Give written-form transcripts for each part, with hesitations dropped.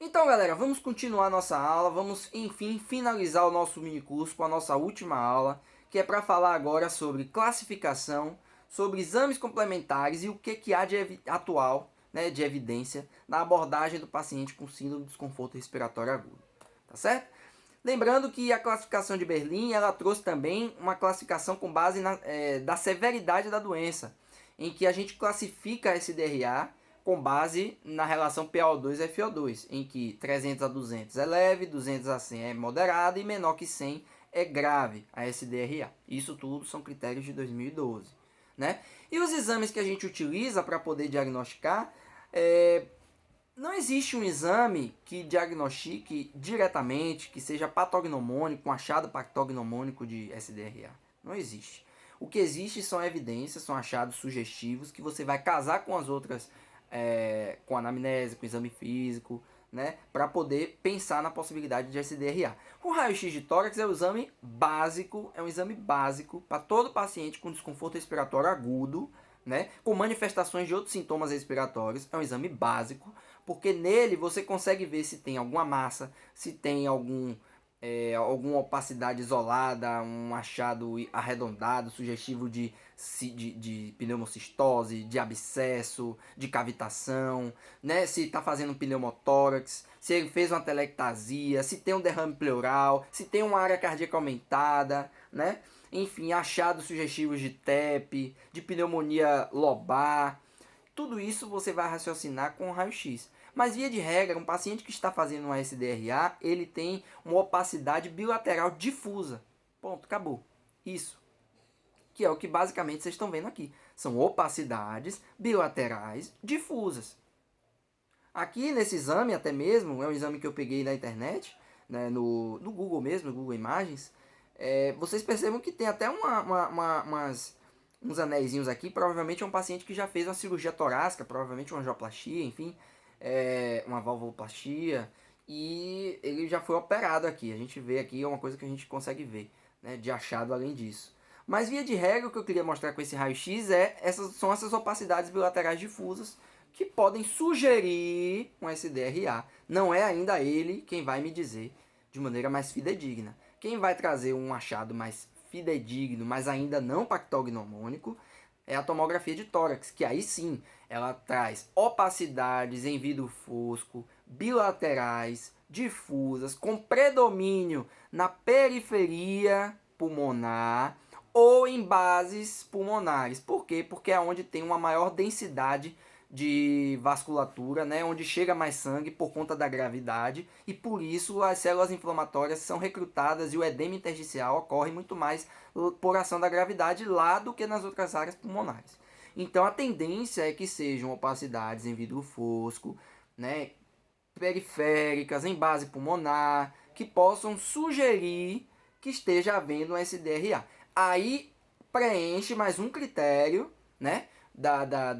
Então, galera, vamos continuar nossa aula, vamos, enfim, finalizar o nosso mini curso com a nossa última aula, que é para falar agora sobre classificação, sobre exames complementares e o que há de atual, né, de evidência na abordagem do paciente com síndrome de desconforto respiratório agudo, tá certo? Lembrando que a classificação de Berlim, ela trouxe também uma classificação com base da severidade da doença, em que a gente classifica a SDRA com base na relação PaO2-FO2, em que 300 a 200 é leve, 200 a 100 é moderado e menor que 100 é grave a SDRA. Isso tudo são critérios de 2012. Né? E os exames que a gente utiliza para poder diagnosticar, não existe um exame que diagnostique diretamente, que seja patognomônico, um achado patognomônico de SDRA. Não existe. O que existe são evidências, são achados sugestivos que você vai casar com as outras, com anamnese, com exame físico, né, para poder pensar na possibilidade de SDRA. O raio-x de tórax é um exame básico para todo paciente com desconforto respiratório agudo, né, com manifestações de outros sintomas respiratórios. É um exame básico, porque nele você consegue ver se tem alguma massa, se tem alguma opacidade isolada, um achado arredondado, sugestivo de pneumocistose, de abscesso, de cavitação, né? Se está fazendo pneumotórax, se ele fez uma telectasia, se tem um derrame pleural, se tem uma área cardíaca aumentada, né? Enfim, achados sugestivos de TEP, de pneumonia lobar. Tudo isso você vai raciocinar com o raio-x. Mas, via de regra, um paciente que está fazendo uma SDRA, ele tem uma opacidade bilateral difusa. Ponto, acabou. Isso. Que é o que basicamente vocês estão vendo aqui. São opacidades bilaterais difusas. Aqui nesse exame, até mesmo, é um exame que eu peguei na internet, né, no Google mesmo, no Google Imagens, vocês percebam que tem até uns anéisinhos aqui. Provavelmente é um paciente que já fez uma cirurgia torácica, provavelmente uma angioplastia, enfim, uma valvuloplastia, e ele já foi operado aqui. A gente vê aqui, é uma coisa que a gente consegue ver, né, de achado além disso. Mas, via de regra, o que eu queria mostrar com esse raio-x são essas opacidades bilaterais difusas que podem sugerir um SDRA. Não é ainda ele quem vai me dizer de maneira mais fidedigna. Quem vai trazer um achado mais fidedigno, mas ainda não patognomônico, é a tomografia de tórax, que aí sim ela traz opacidades em vidro fosco, bilaterais, difusas, com predomínio na periferia pulmonar ou em bases pulmonares. Por quê? Porque é onde tem uma maior densidade de vasculatura, né, onde chega mais sangue por conta da gravidade, e por isso as células inflamatórias são recrutadas e o edema intersticial ocorre muito mais por ação da gravidade lá do que nas outras áreas pulmonares. Então a tendência é que sejam opacidades em vidro fosco, né, periféricas, em base pulmonar, que possam sugerir que esteja havendo um SDRA. Aí preenche mais um critério, né,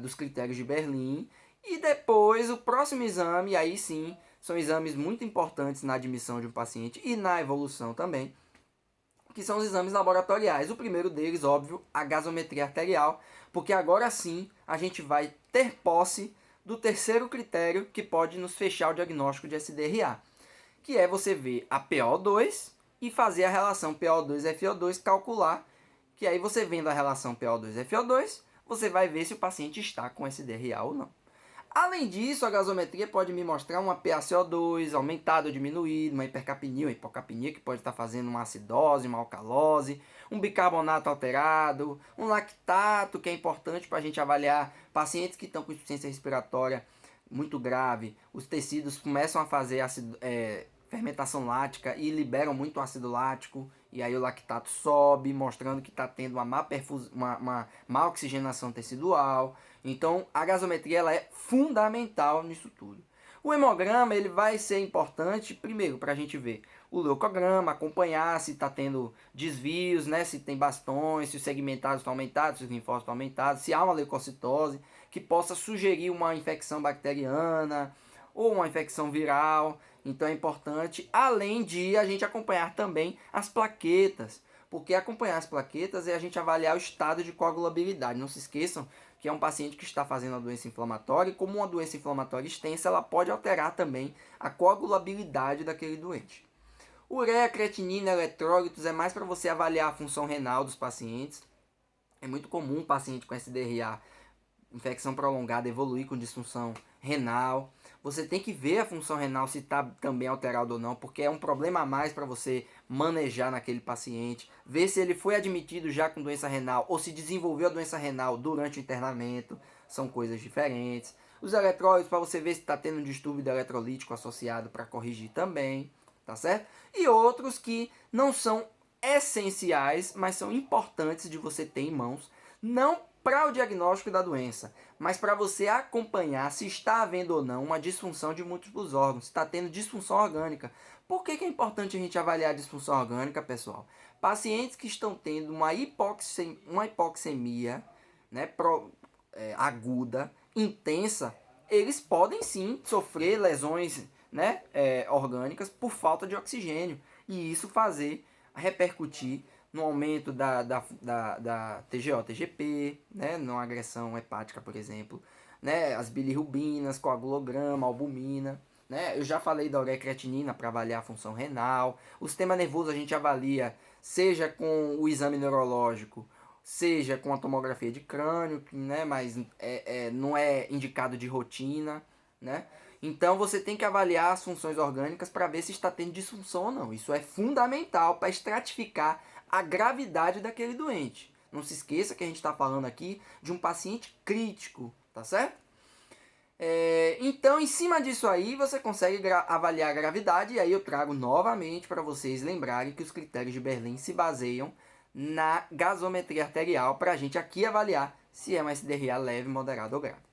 dos critérios de Berlim, e depois o próximo exame, aí sim, são exames muito importantes na admissão de um paciente e na evolução também, que são os exames laboratoriais. O primeiro deles, óbvio, a gasometria arterial, porque agora sim a gente vai ter posse do terceiro critério que pode nos fechar o diagnóstico de SDRA, que é você ver a PO2 e fazer a relação PO2-FO2, calcular, que aí você vendo a relação PO2-FO2, você vai ver se o paciente está com SDRA ou não. Além disso, a gasometria pode me mostrar uma PaCO2 aumentada ou diminuída, uma hipercapnia, uma hipocapnia, que pode estar fazendo uma acidose, uma alcalose, um bicarbonato alterado, um lactato, que é importante para a gente avaliar pacientes que estão com insuficiência respiratória muito grave. Os tecidos começam a fazer fermentação lática e liberam muito ácido lático, e aí o lactato sobe, mostrando que está tendo uma má oxigenação tecidual. Então a gasometria ela é fundamental nisso tudo. O hemograma ele vai ser importante, primeiro, para a gente ver o leucograma, acompanhar se está tendo desvios, né, se tem bastões, se os segmentados estão aumentados, se os linfócitos estão aumentados, se há uma leucocitose, que possa sugerir uma infecção bacteriana ou uma infecção viral. Então é importante, além de a gente acompanhar também as plaquetas, porque acompanhar as plaquetas é a gente avaliar o estado de coagulabilidade. Não se esqueçam que é um paciente que está fazendo a doença inflamatória, e como uma doença inflamatória extensa, ela pode alterar também a coagulabilidade daquele doente. Ureia, creatinina, eletrólitos é mais para você avaliar a função renal dos pacientes. É muito comum um paciente com SDRA, infecção prolongada, evoluir com disfunção renal. Você tem que ver a função renal se está também alterada ou não, porque é um problema a mais para você manejar naquele paciente. Ver se ele foi admitido já com doença renal ou se desenvolveu a doença renal durante o internamento. São coisas diferentes. Os eletrólitos, para você ver se está tendo um distúrbio eletrolítico associado, para corrigir também, tá certo? E outros que não são essenciais, mas são importantes de você ter em mãos, não para o diagnóstico da doença, mas para você acompanhar se está havendo ou não uma disfunção de múltiplos órgãos, se está tendo disfunção orgânica. Por que é importante a gente avaliar a disfunção orgânica, pessoal? Pacientes que estão tendo uma hipoxemia, né, aguda, intensa, eles podem sim sofrer lesões, né, orgânicas por falta de oxigênio, e isso repercutir no aumento da TGO, TGP, né, numa agressão hepática, por exemplo, né, as bilirrubinas, coagulograma, albumina, né, eu já falei da ureacreatinina para avaliar a função renal. O sistema nervoso a gente avalia seja com o exame neurológico, seja com a tomografia de crânio, né, mas não é indicado de rotina, né. Então você tem que avaliar as funções orgânicas para ver se está tendo disfunção ou não. Isso é fundamental para estratificar a gravidade daquele doente. Não se esqueça que a gente está falando aqui de um paciente crítico, tá certo? Então, em cima disso aí, você consegue avaliar a gravidade, e aí eu trago novamente para vocês lembrarem que os critérios de Berlim se baseiam na gasometria arterial para a gente aqui avaliar se é uma SDRA leve, moderada ou grave.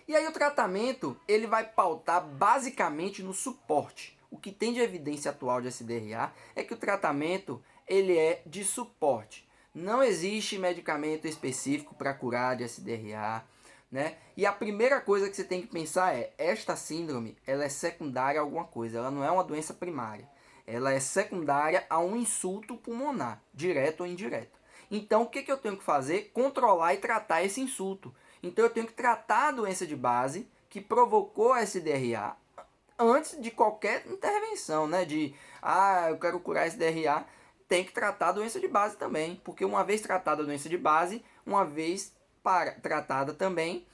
E aí o tratamento, ele vai pautar basicamente no suporte. O que tem de evidência atual de SDRA é que o tratamento, ele é de suporte. Não existe medicamento específico para curar de SDRA, né? E a primeira coisa que você tem que pensar é, esta síndrome, ela é secundária a alguma coisa, ela não é uma doença primária. Ela é secundária a um insulto pulmonar, direto ou indireto. Então, o que eu tenho que fazer? Controlar e tratar esse insulto. Então eu tenho que tratar a doença de base que provocou a SDRA antes de qualquer intervenção, né? Eu quero curar a SDRA, tem que tratar a doença de base também, porque uma vez tratada a doença de base, uma vez tratada também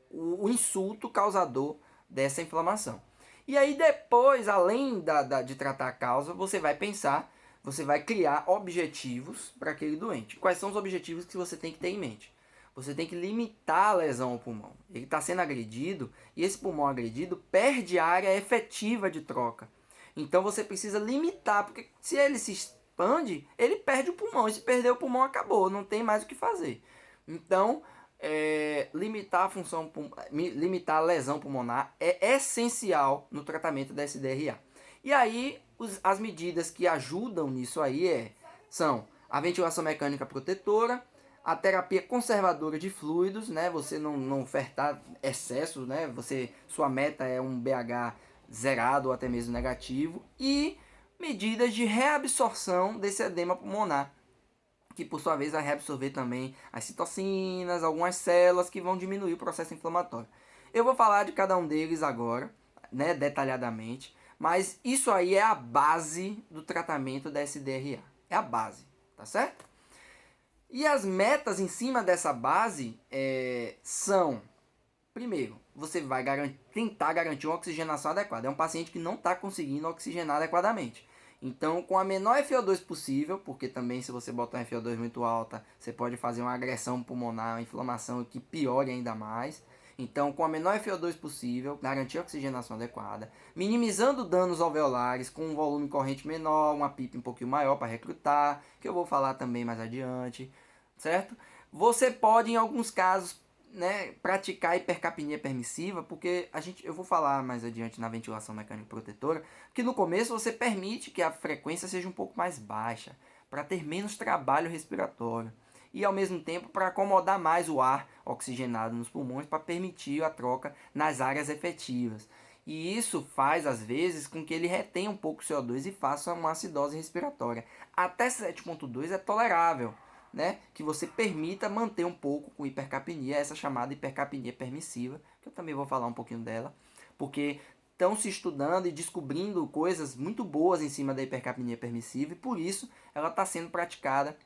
o insulto causador dessa inflamação. E aí depois, além de tratar a causa, você vai pensar, você vai criar objetivos para aquele doente. Quais são os objetivos que você tem que ter em mente? Você tem que limitar a lesão ao pulmão. Ele está sendo agredido e esse pulmão agredido perde área efetiva de troca. Então você precisa limitar, porque se ele se expande, ele perde o pulmão. E se perder o pulmão, acabou, não tem mais o que fazer. Então, limitar a lesão pulmonar é essencial no tratamento da SDRA. E aí, as medidas que ajudam nisso aí são a ventilação mecânica protetora, a terapia conservadora de fluidos, né? Você não ofertar excesso, né? Sua meta é um BH zerado ou até mesmo negativo, e medidas de reabsorção desse edema pulmonar, que por sua vez vai reabsorver também as citocinas, algumas células que vão diminuir o processo inflamatório. Eu vou falar de cada um deles agora, né, detalhadamente, mas isso aí é a base do tratamento da SDRA. É a base, tá certo? E as metas em cima dessa base são, primeiro, você vai tentar garantir uma oxigenação adequada. É um paciente que não está conseguindo oxigenar adequadamente. Então, com a menor FO2 possível, porque também se você botar uma FO2 muito alta, você pode fazer uma agressão pulmonar, uma inflamação que piore ainda mais. Então, com a menor FO2 possível, garantir a oxigenação adequada, minimizando danos alveolares com um volume corrente menor, uma PIP um pouquinho maior para recrutar, que eu vou falar também mais adiante, certo? Você pode, em alguns casos, né, praticar hipercapnia permissiva, porque eu vou falar mais adiante na ventilação mecânica protetora, que no começo você permite que a frequência seja um pouco mais baixa, para ter menos trabalho respiratório. E ao mesmo tempo para acomodar mais o ar oxigenado nos pulmões para permitir a troca nas áreas efetivas. E isso faz às vezes com que ele retenha um pouco o CO2 e faça uma acidose respiratória. Até 7,2 é tolerável, né, que você permita manter um pouco com hipercapnia, essa chamada hipercapnia permissiva, que eu também vou falar um pouquinho dela, porque estão se estudando e descobrindo coisas muito boas em cima da hipercapnia permissiva e por isso ela está sendo praticada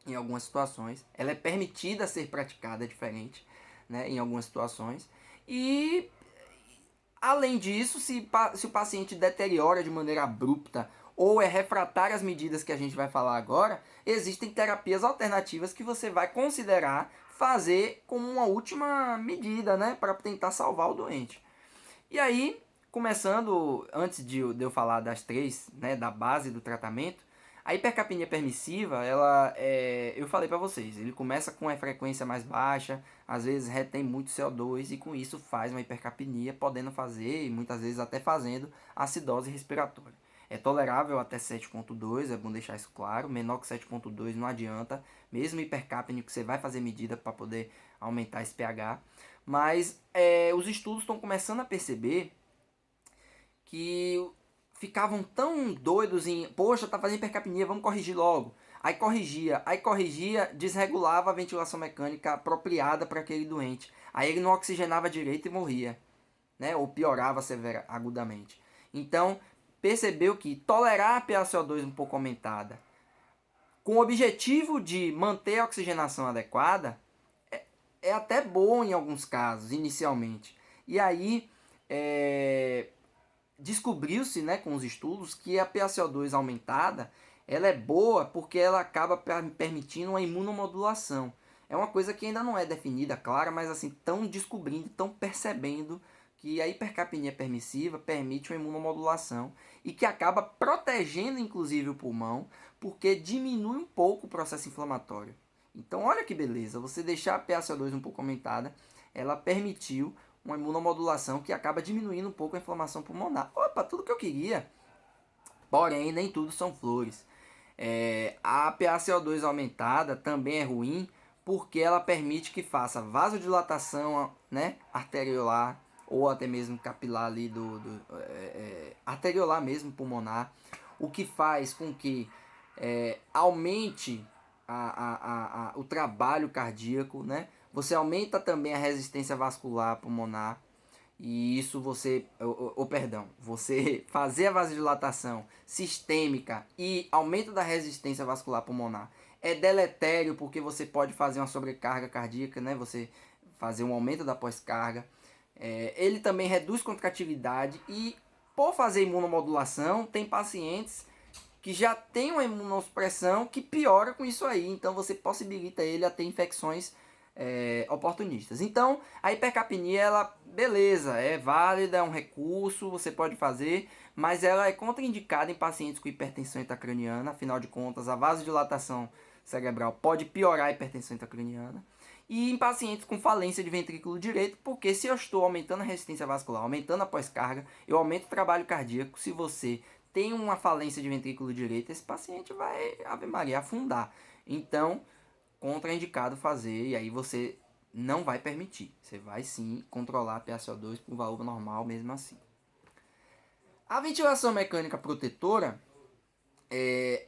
em algumas situações. Ela é permitida ser praticada, é diferente, né, em algumas situações. E além disso, se o paciente deteriora de maneira abrupta ou é refratário às medidas que a gente vai falar agora, existem terapias alternativas que você vai considerar fazer como uma última medida, né, para tentar salvar o doente. E aí, começando, antes de eu falar das três, né, da base do tratamento, a hipercapnia permissiva, eu falei para vocês, ele começa com a frequência mais baixa, às vezes retém muito CO2 e com isso faz uma hipercapnia, podendo fazer e muitas vezes até fazendo acidose respiratória. É tolerável até 7,2, é bom deixar isso claro, menor que 7,2 não adianta, mesmo hipercapnia que você vai fazer medida para poder aumentar esse pH, mas os estudos estão começando a perceber que ficavam tão doidos em, poxa, tá fazendo hipercapnia, vamos corrigir logo. Aí corrigia, desregulava a ventilação mecânica apropriada para aquele doente. Aí ele não oxigenava direito e morria, né? Ou piorava agudamente. Então, percebeu que tolerar a PaCO2 um pouco aumentada, com o objetivo de manter a oxigenação adequada, é até bom em alguns casos, inicialmente. E aí, descobriu-se, né, com os estudos que a PaCO2 aumentada ela é boa porque ela acaba permitindo uma imunomodulação. É uma coisa que ainda não é definida, clara, mas assim, estão descobrindo, estão percebendo que a hipercapnia permissiva permite uma imunomodulação e que acaba protegendo inclusive o pulmão, porque diminui um pouco o processo inflamatório. Então olha que beleza, você deixar a PaCO2 um pouco aumentada, ela permitiu uma imunomodulação que acaba diminuindo um pouco a inflamação pulmonar. Opa, tudo que eu queria. Porém, nem tudo são flores. A PaCO2 aumentada também é ruim porque ela permite que faça vasodilatação, né, arteriolar ou até mesmo capilar ali arteriolar mesmo, pulmonar, o que faz com que aumente o trabalho cardíaco, né? Você aumenta também a resistência vascular pulmonar e isso você fazer a vasodilatação sistêmica e aumento da resistência vascular pulmonar é deletério porque você pode fazer uma sobrecarga cardíaca, né? Você fazer um aumento da pós-carga. Ele também reduz contratividade e por fazer imunomodulação tem pacientes que já tem uma imunossupressão que piora com isso aí. Então você possibilita ele a ter infecções oportunistas. Então a hipercapnia, ela, beleza, é válida, é um recurso, você pode fazer, mas ela é contraindicada em pacientes com hipertensão intracraniana. Afinal de contas, a vasodilatação cerebral pode piorar a hipertensão intracraniana. E em pacientes com falência de ventrículo direito, porque se eu estou aumentando a resistência vascular, aumentando a pós-carga, eu aumento o trabalho cardíaco. Se você tem uma falência de ventrículo direito, esse paciente vai, Ave Maria, afundar. Então, contraindicado fazer, e aí você não vai permitir. Você vai sim controlar a PaCO2 para o valor normal mesmo assim. A ventilação mecânica protetora,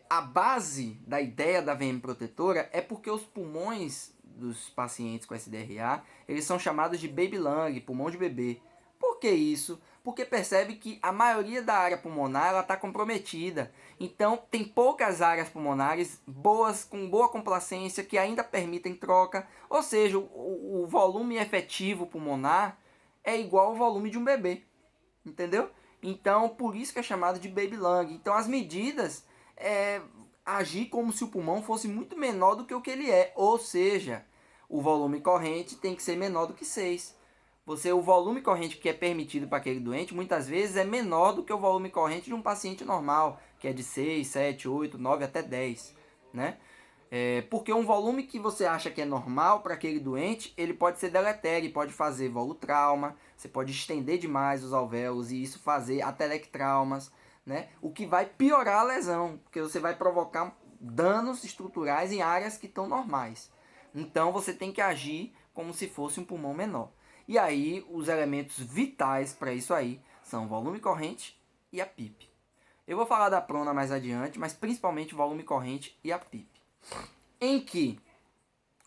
a base da ideia da VM protetora é porque os pulmões dos pacientes com SDRA, eles são chamados de baby lung, pulmão de bebê. Por que isso? Porque percebe que a maioria da área pulmonar está comprometida. Então, tem poucas áreas pulmonares boas, com boa complacência, que ainda permitem troca. Ou seja, o volume efetivo pulmonar é igual ao volume de um bebê. Entendeu? Então, por isso que é chamado de baby lung. Então, as medidas agir como se o pulmão fosse muito menor do que o que ele é. Ou seja, o volume corrente tem que ser menor do que 6. O volume corrente que é permitido para aquele doente, muitas vezes é menor do que o volume corrente de um paciente normal, que é de 6, 7, 8, 9 até 10, né? Porque um volume que você acha que é normal para aquele doente, ele pode ser deletério, pode fazer volutrauma, você pode estender demais os alvéolos e isso fazer atelectraumas, né? O que vai piorar a lesão, porque você vai provocar danos estruturais em áreas que estão normais. Então você tem que agir como se fosse um pulmão menor. E aí, os elementos vitais para isso aí são o volume corrente e a PIP. Eu vou falar da prona mais adiante, mas principalmente o volume corrente e a PIP. em que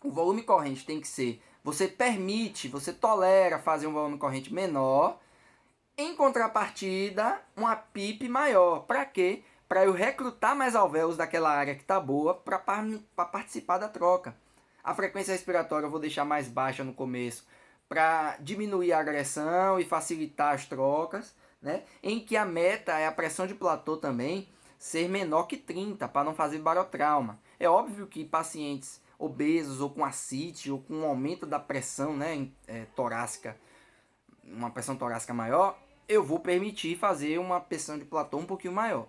o volume corrente tem que ser, você tolera fazer um volume corrente menor, em contrapartida, uma PIP maior. Para quê? Para eu recrutar mais alvéolos daquela área que está boa para participar da troca. A frequência respiratória eu vou deixar mais baixa no começo para diminuir a agressão e facilitar as trocas, né? Em que a meta é a pressão de platô também ser menor que 30 para não fazer barotrauma. É óbvio que pacientes obesos ou com ascite ou com um aumento da pressão, né, torácica, uma pressão torácica maior, eu vou permitir fazer uma pressão de platô um pouquinho maior.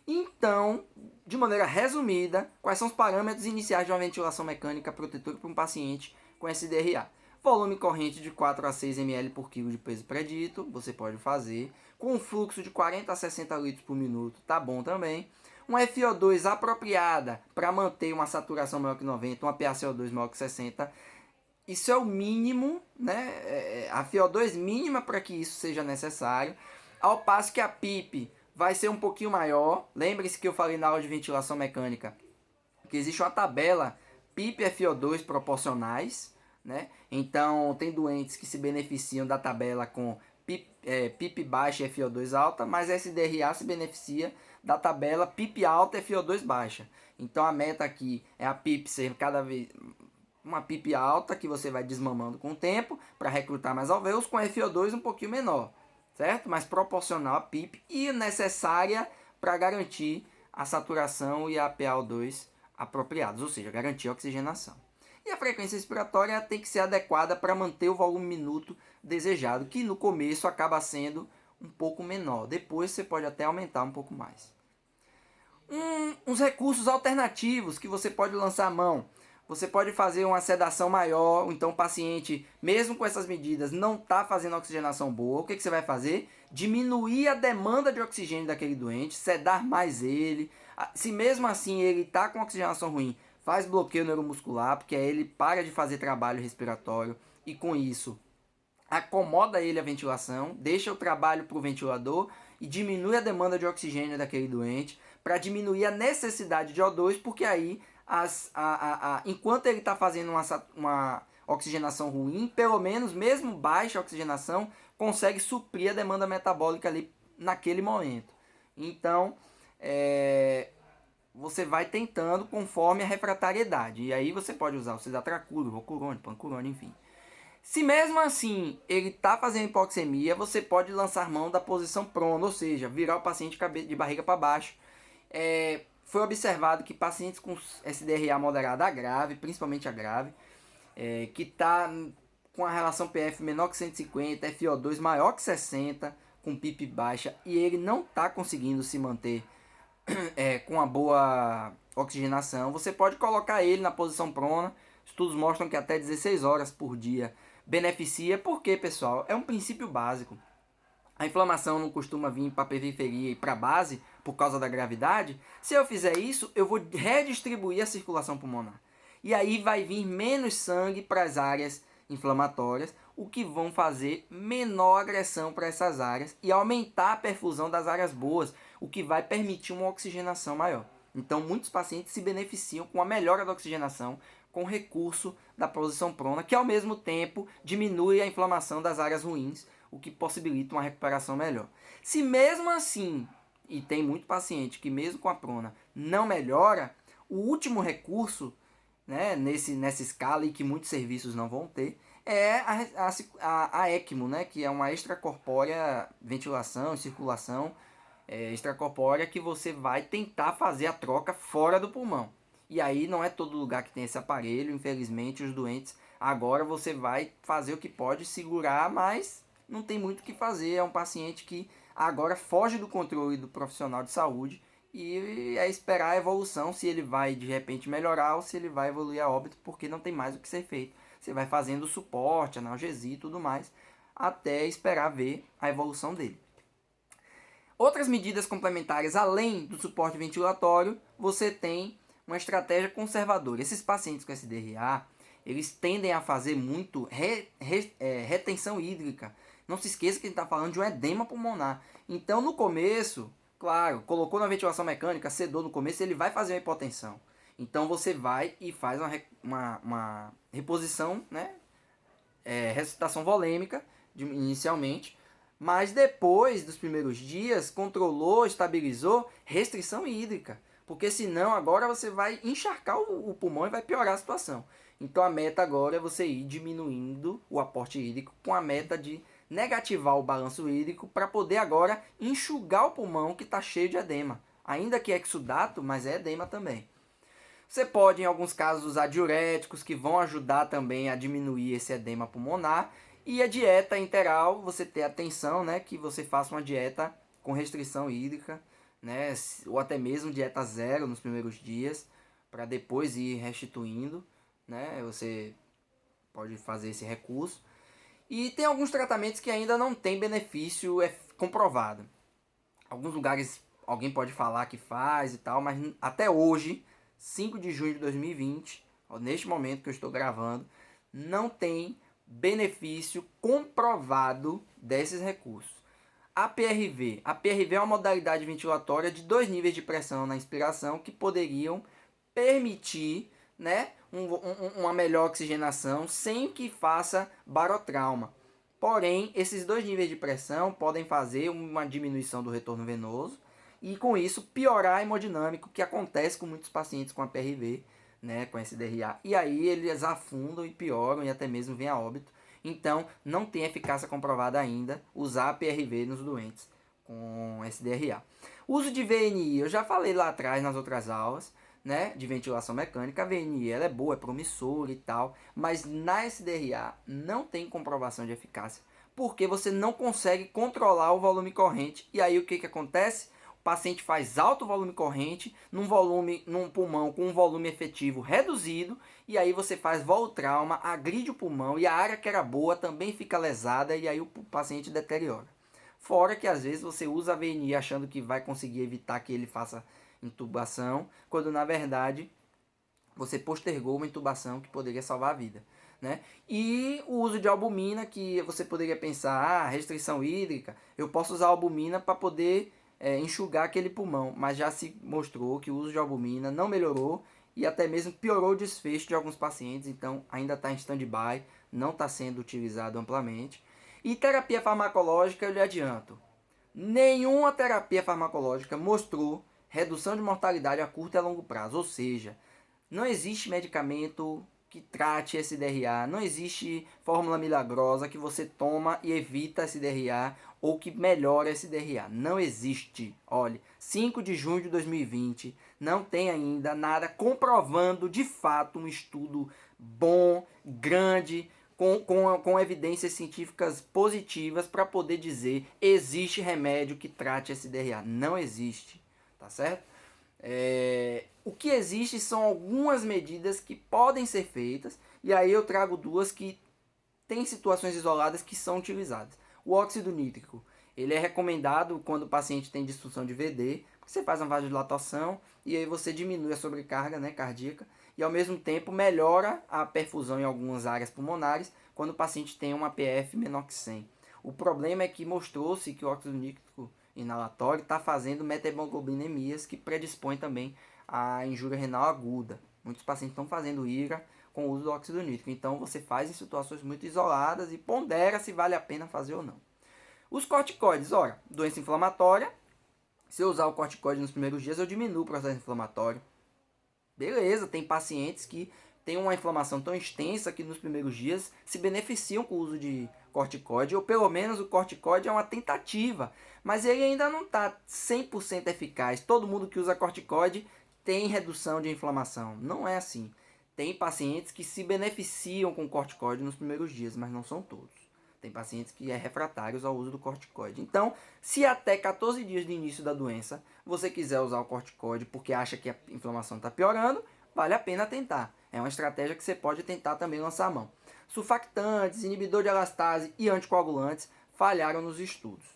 Então, de maneira resumida, quais são os parâmetros iniciais de uma ventilação mecânica protetora para um paciente com SDRA? Volume corrente de 4 a 6 ml por quilo de peso predito, você pode fazer. Com um fluxo de 40 a 60 litros por minuto, tá bom também. Uma FiO2 apropriada para manter uma saturação maior que 90, uma PaCO2 maior que 60. Isso é o mínimo, né? A FiO2 mínima para que isso seja necessário. Ao passo que a PIP vai ser um pouquinho maior. Lembre-se que eu falei na aula de ventilação mecânica que existe uma tabela PIP e FiO2 proporcionais, né? Então, tem doentes que se beneficiam da tabela com PIP baixa e FiO2 alta, mas a SDRA se beneficia da tabela PIP alta e FiO2 baixa. Então, a meta aqui é a PIP ser cada vez uma PIP alta, que você vai desmamando com o tempo, para recrutar mais alvéolos, com FiO2 um pouquinho menor, certo? Mas proporcional à PIP e necessária para garantir a saturação e a PaO2 apropriados, ou seja, garantir a oxigenação. E a frequência respiratória tem que ser adequada para manter o volume minuto desejado, que no começo acaba sendo um pouco menor. Depois você pode até aumentar um pouco mais. Uns recursos alternativos que você pode lançar a mão. Você pode fazer uma sedação maior, então o paciente, mesmo com essas medidas, não está fazendo oxigenação boa. O que você vai fazer? Diminuir a demanda de oxigênio daquele doente, sedar mais ele. Se mesmo assim ele está com oxigenação ruim, faz bloqueio neuromuscular, porque aí ele para de fazer trabalho respiratório e com isso acomoda ele a ventilação, deixa o trabalho para o ventilador e diminui a demanda de oxigênio daquele doente para diminuir a necessidade de O2, porque aí enquanto ele está fazendo uma oxigenação ruim, pelo menos mesmo baixa oxigenação, consegue suprir a demanda metabólica ali naquele momento. Então, você vai tentando conforme a refratariedade. E aí você pode usar o cisatracuro, rocurone, pancurone, enfim. Se mesmo assim ele está fazendo hipoxemia, você pode lançar mão da posição prona, ou seja, virar o paciente de barriga para baixo. Foi observado que pacientes com SDRA moderada a grave, principalmente a grave, que está com a relação PF menor que 150, FiO2 maior que 60, com PIP baixa, e ele não está conseguindo se manter com uma boa oxigenação, você pode colocar ele na posição prona. Estudos mostram que até 16 horas por dia beneficia, porque, pessoal, é um princípio básico. A inflamação não costuma vir para a periferia e para a base por causa da gravidade. Se eu fizer isso, eu vou redistribuir a circulação pulmonar. E aí vai vir menos sangue para as áreas inflamatórias, o que vão fazer menor agressão para essas áreas e aumentar a perfusão das áreas boas, o que vai permitir uma oxigenação maior. Então, muitos pacientes se beneficiam com a melhora da oxigenação com o recurso da posição prona, que ao mesmo tempo diminui a inflamação das áreas ruins, o que possibilita uma recuperação melhor. Se mesmo assim, e tem muito paciente que mesmo com a prona não melhora, o último recurso, né, nessa escala e que muitos serviços não vão ter, é a ECMO, né, que é uma extracorpórea ventilação e circulação extracorpórea, que você vai tentar fazer a troca fora do pulmão. E aí não é todo lugar que tem esse aparelho, infelizmente os doentes, agora você vai fazer o que pode, segurar, mas não tem muito o que fazer. É um paciente que agora foge do controle do profissional de saúde e é esperar a evolução, se ele vai de repente melhorar ou se ele vai evoluir a óbito, porque não tem mais o que ser feito. Você vai fazendo suporte, analgesia e tudo mais, até esperar ver a evolução dele. Outras medidas complementares, além do suporte ventilatório, você tem uma estratégia conservadora. Esses pacientes com SDRA, eles tendem a fazer muito retenção hídrica. Não se esqueça que a gente está falando de um edema pulmonar. Então, no começo, claro, colocou na ventilação mecânica, sedou no começo, ele vai fazer uma hipotensão. Então você vai e faz uma reposição, né? Ressuscitação volêmica inicialmente, mas depois dos primeiros dias controlou, estabilizou restrição hídrica, porque senão agora você vai encharcar o pulmão e vai piorar a situação. Então a meta agora é você ir diminuindo o aporte hídrico com a meta de negativar o balanço hídrico para poder agora enxugar o pulmão que está cheio de edema. Ainda que é exudato, mas é edema também. Você pode, em alguns casos, usar diuréticos que vão ajudar também a diminuir esse edema pulmonar. E a dieta interal, você ter atenção, né, que você faça uma dieta com restrição hídrica, né, ou até mesmo dieta zero nos primeiros dias, para depois ir restituindo, né, você pode fazer esse recurso. E tem alguns tratamentos que ainda não tem benefício comprovado. Alguns lugares alguém pode falar que faz e tal, mas até hoje, 5 de junho de 2020, neste momento que eu estou gravando, não tem benefício comprovado desses recursos. A PRV é uma modalidade ventilatória de 2 níveis de pressão na inspiração que poderiam permitir, né, uma melhor oxigenação sem que faça barotrauma. Porém, esses 2 níveis de pressão podem fazer uma diminuição do retorno venoso e com isso piorar a hemodinâmica, que acontece com muitos pacientes com a PRV, né, com SDRA. E aí eles afundam e pioram e até mesmo vêm a óbito. Então, não tem eficácia comprovada ainda usar a PRV nos doentes com SDRA. O uso de VNI, eu já falei lá atrás nas outras aulas, né, de ventilação mecânica. A VNI ela é boa, é promissora e tal, mas na SDRA não tem comprovação de eficácia, porque você não consegue controlar o volume corrente. E aí o que acontece? O paciente faz alto volume corrente num pulmão com um volume efetivo reduzido, e aí você faz voltrauma, agride o pulmão e a área que era boa também fica lesada e aí o paciente deteriora. Fora que às vezes você usa a VNI achando que vai conseguir evitar que ele faça intubação, quando na verdade você postergou uma intubação que poderia salvar a vida, né? E o uso de albumina, que você poderia pensar, restrição hídrica, eu posso usar albumina para poder enxugar aquele pulmão, mas já se mostrou que o uso de albumina não melhorou e até mesmo piorou o desfecho de alguns pacientes, então ainda está em stand-by, não está sendo utilizado amplamente. E terapia farmacológica, eu lhe adianto, nenhuma terapia farmacológica mostrou redução de mortalidade a curto e a longo prazo, ou seja, não existe medicamento que trate SDRA, não existe fórmula milagrosa que você toma e evita SDRA ou que melhora SDRA. Não existe. Olha, 5 de junho de 2020, não tem ainda nada comprovando de fato um estudo bom, grande, com evidências científicas positivas para poder dizer existe remédio que trate SDRA. Não existe, tá certo? O que existe são algumas medidas que podem ser feitas, e aí eu trago duas que tem situações isoladas que são utilizadas. O óxido nítrico, ele é recomendado quando o paciente tem disfunção de VD, você faz uma vasodilatação e aí você diminui a sobrecarga, né, cardíaca e ao mesmo tempo melhora a perfusão em algumas áreas pulmonares quando o paciente tem uma PF menor que 100. O problema é que mostrou-se que o óxido nítrico inalatório está fazendo metahemoglobinemias que predispõem também à injúria renal aguda. Muitos pacientes estão fazendo IRA com o uso do óxido nítrico. Então você faz em situações muito isoladas e pondera se vale a pena fazer ou não. Os corticoides, ora, doença inflamatória. Se eu usar o corticoide nos primeiros dias, eu diminuo o processo inflamatório. Beleza, tem pacientes que têm uma inflamação tão extensa que nos primeiros dias se beneficiam com o uso de corticoide, ou pelo menos o corticoide é uma tentativa, mas ele ainda não está 100% eficaz. Todo mundo que usa corticoide tem redução de inflamação. Não é assim. Tem pacientes que se beneficiam com o corticoide nos primeiros dias, mas não são todos. Tem pacientes que é refratários ao uso do corticoide. Então, se até 14 dias do início da doença você quiser usar o corticoide porque acha que a inflamação está piorando, vale a pena tentar. É uma estratégia que você pode tentar também lançar a mão. Surfactantes, inibidor de elastase e anticoagulantes falharam nos estudos.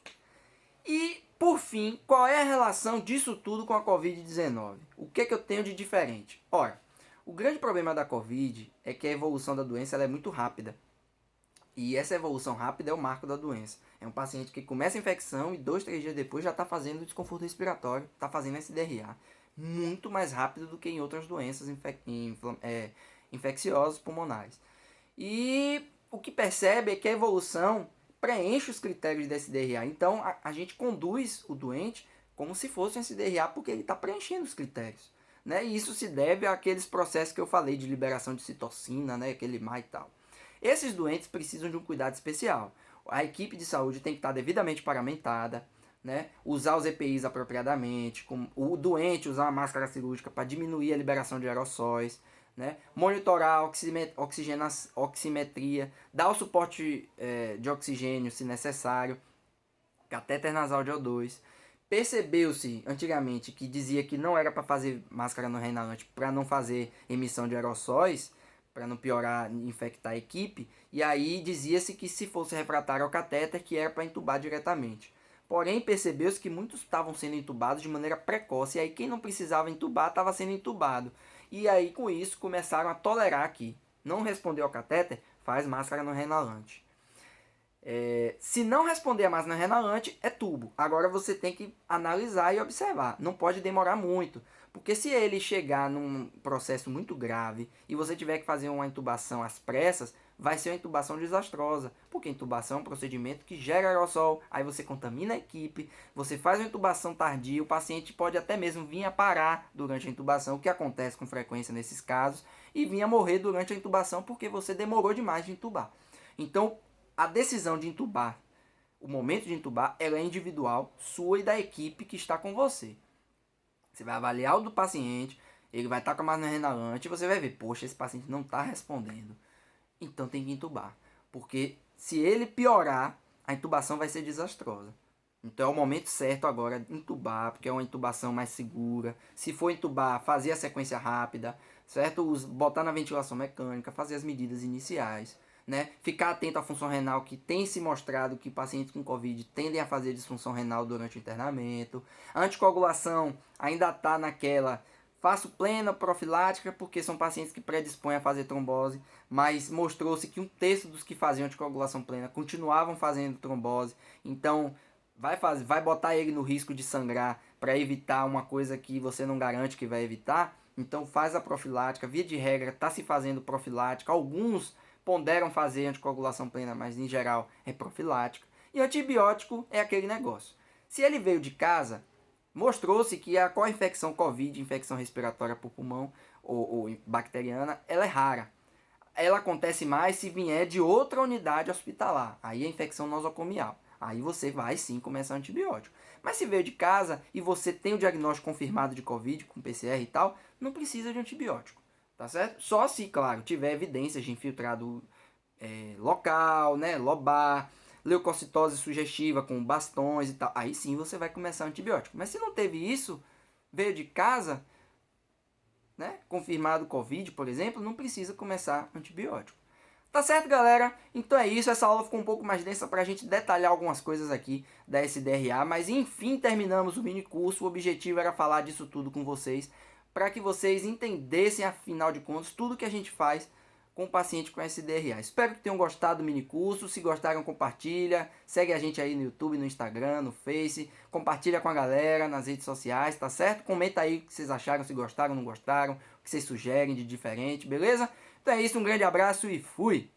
E, por fim, qual é a relação disso tudo com a Covid-19? O que eu tenho de diferente? Ora, o grande problema da Covid é que a evolução da doença ela é muito rápida. E essa evolução rápida é o marco da doença. É um paciente que começa a infecção e 2, 3 dias depois já está fazendo desconforto respiratório, está fazendo SDRA. muito mais rápido do que em outras doenças infecciosas pulmonares. E o que percebe é que a evolução preenche os critérios de SDRA. Então a gente conduz o doente como se fosse um SDRA porque ele está preenchendo os critérios. Né? E isso se deve àqueles processos que eu falei de liberação de citocina, né? Aquele MA e tal. Esses doentes precisam de um cuidado especial. A equipe de saúde tem que estar devidamente paramentada, né? Usar os EPIs apropriadamente, o doente usar uma máscara cirúrgica para diminuir a liberação de aerossóis, né? Monitorar a oximetria, dar o suporte de oxigênio se necessário, catéter nasal de O2. Percebeu-se antigamente que dizia que não era para fazer máscara não reinalante para não fazer emissão de aerossóis, para não piorar, infectar a equipe, e aí dizia-se que se fosse refratário ao catéter, que era para entubar diretamente. Porém, percebeu-se que muitos estavam sendo entubados de maneira precoce, e aí quem não precisava entubar estava sendo entubado. E aí com isso começaram a tolerar que não respondeu ao catéter, faz máscara não reinalante. Se não responder a máscara renalante, é tubo. Agora você tem que analisar e observar. Não pode demorar muito. Porque se ele chegar num processo muito grave e você tiver que fazer uma intubação às pressas, vai ser uma intubação desastrosa. Porque intubação é um procedimento que gera aerossol, aí você contamina a equipe, você faz uma intubação tardia, o paciente pode até mesmo vir a parar durante a intubação, o que acontece com frequência nesses casos, e vir a morrer durante a intubação porque você demorou demais de intubar. Então, a decisão de intubar, o momento de intubar, ela é individual, sua e da equipe que está com você. Você vai avaliar o do paciente, ele vai estar com a máscara renalante e você vai ver, poxa, esse paciente não está respondendo. Então tem que intubar. Porque se ele piorar, a intubação vai ser desastrosa. Então é o momento certo agora de intubar, porque é uma intubação mais segura. Se for intubar, fazer a sequência rápida, certo? Botar na ventilação mecânica, fazer as medidas iniciais. Né? Ficar atento à função renal, que tem se mostrado que pacientes com Covid tendem a fazer disfunção renal durante o internamento. A anticoagulação ainda está naquela, faço plena profilática, porque são pacientes que predispõem a fazer trombose, mas mostrou-se que um terço dos que faziam anticoagulação plena continuavam fazendo trombose. Então vai botar ele no risco de sangrar para evitar uma coisa que você não garante que vai evitar. Então faz a profilática, via de regra está se fazendo profilática. Alguns ponderam fazer anticoagulação plena, mas em geral é profilática. E antibiótico é aquele negócio. Se ele veio de casa, mostrou-se que a co-infecção COVID, infecção respiratória por pulmão ou bacteriana, ela é rara. Ela acontece mais se vier de outra unidade hospitalar. Aí é infecção nosocomial. Aí você vai sim começar antibiótico. Mas se veio de casa e você tem o diagnóstico confirmado de COVID, com PCR e tal, não precisa de antibiótico. Tá certo? Só se, claro, tiver evidências de infiltrado local, né, lobar, leucocitose sugestiva com bastões e tal. Aí sim você vai começar antibiótico. Mas se não teve isso, veio de casa, né, confirmado Covid, por exemplo, não precisa começar antibiótico. Tá certo, galera? Então é isso. Essa aula ficou um pouco mais densa para a gente detalhar algumas coisas aqui da SDRA. Mas enfim, terminamos o mini curso. O objetivo era falar disso tudo com vocês, para que vocês entendessem, afinal de contas, tudo que a gente faz com o paciente com SDRA. Espero que tenham gostado do mini curso. Se gostaram, compartilha. Segue a gente aí no YouTube, no Instagram, no Face. Compartilha com a galera nas redes sociais, tá certo? Comenta aí o que vocês acharam, se gostaram, não gostaram, o que vocês sugerem de diferente, beleza? Então é isso, um grande abraço e fui!